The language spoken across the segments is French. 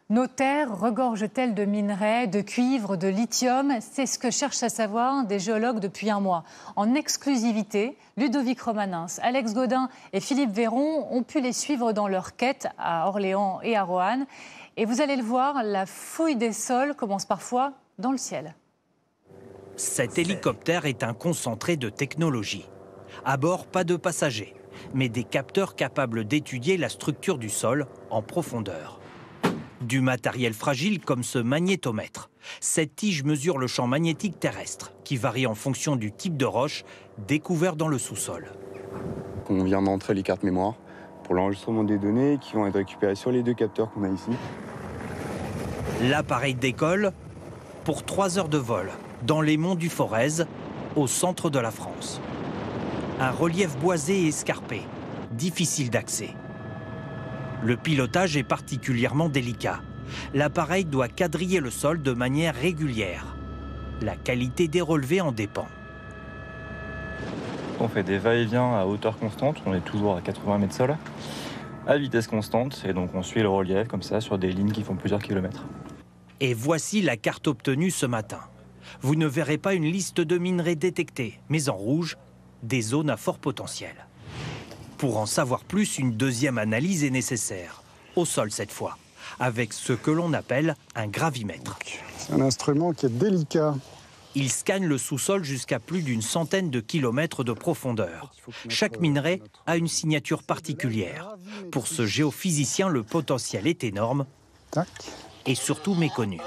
Nos terres regorgent-elles de minerais, de cuivre, de lithium? C'est ce que cherchent à savoir des géologues depuis un mois. En exclusivité, Ludovic Romanens, Alex Gaudin et Philippe Véron ont pu les suivre dans leur quête à Orléans et à Roanne. Et vous allez le voir, la fouille des sols commence parfois dans le ciel. Cet hélicoptère est un concentré de technologie. À bord, pas de passagers, mais des capteurs capables d'étudier la structure du sol en profondeur. Du matériel fragile comme ce magnétomètre. Cette tige mesure le champ magnétique terrestre, qui varie en fonction du type de roche découvert dans le sous-sol. On vient d'entrer les cartes mémoire pour l'enregistrement des données qui vont être récupérées sur les 2 capteurs qu'on a ici. L'appareil décolle pour 3 heures de vol dans les monts du Forez, au centre de la France. Un relief boisé et escarpé, difficile d'accès. Le pilotage est particulièrement délicat. L'appareil doit quadriller le sol de manière régulière. La qualité des relevés en dépend. On fait des va-et-vient à hauteur constante, on est toujours à 80 mètres sol, à vitesse constante, et donc on suit le relief comme ça sur des lignes qui font plusieurs kilomètres. Et voici la carte obtenue ce matin. Vous ne verrez pas une liste de minerais détectés, mais en rouge, des zones à fort potentiel. Pour en savoir plus, une deuxième analyse est nécessaire, au sol cette fois, avec ce que l'on appelle un gravimètre. C'est un instrument qui est délicat. Il scanne le sous-sol jusqu'à plus d'une centaine de kilomètres de profondeur. Chaque minerai a une signature particulière. Pour ce géophysicien, le potentiel est énorme et surtout méconnu.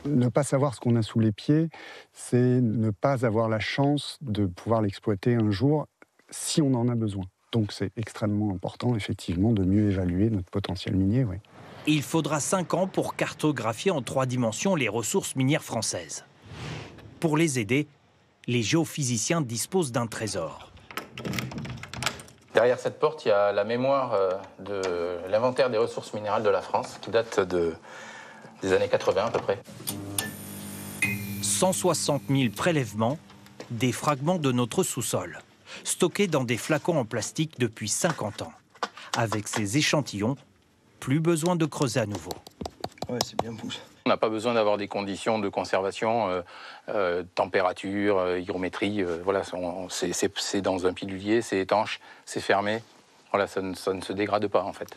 Ne pas savoir ce qu'on a sous les pieds, c'est ne pas avoir la chance de pouvoir l'exploiter un jour si on en a besoin. Donc c'est extrêmement important, effectivement, de mieux évaluer notre potentiel minier. Oui. Il faudra 5 ans pour cartographier en 3 dimensions les ressources minières françaises. Pour les aider, les géophysiciens disposent d'un trésor. Derrière cette porte, il y a la mémoire de l'inventaire des ressources minérales de la France, qui date des années 80 à peu près. 160 000 prélèvements, des fragments de notre sous-sol, stockés dans des flacons en plastique depuis 50 ans. Avec ces échantillons, plus besoin de creuser à nouveau. Ouais, c'est bien poussé. On n'a pas besoin d'avoir des conditions de conservation, température, hygrométrie. Voilà, c'est dans un pilulier, c'est étanche, c'est fermé. Voilà, ça ne se dégrade pas en fait.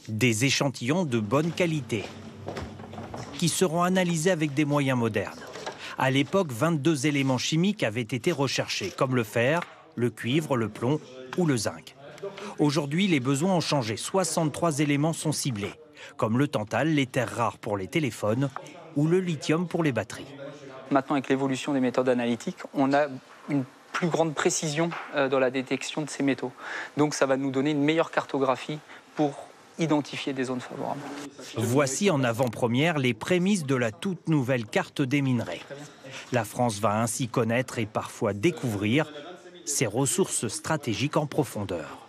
Des échantillons de bonne qualité qui seront analysés avec des moyens modernes. À l'époque, 22 éléments chimiques avaient été recherchés, comme le fer, le cuivre, le plomb ou le zinc. Aujourd'hui, les besoins ont changé. 63 éléments sont ciblés, comme le tantale, les terres rares pour les téléphones ou le lithium pour les batteries. Maintenant, avec l'évolution des méthodes analytiques, on a une plus grande précision dans la détection de ces métaux. Donc ça va nous donner une meilleure cartographie pour identifier des zones favorables. Voici en avant-première les prémices de la toute nouvelle carte des minerais. La France va ainsi connaître et parfois découvrir ses ressources stratégiques en profondeur.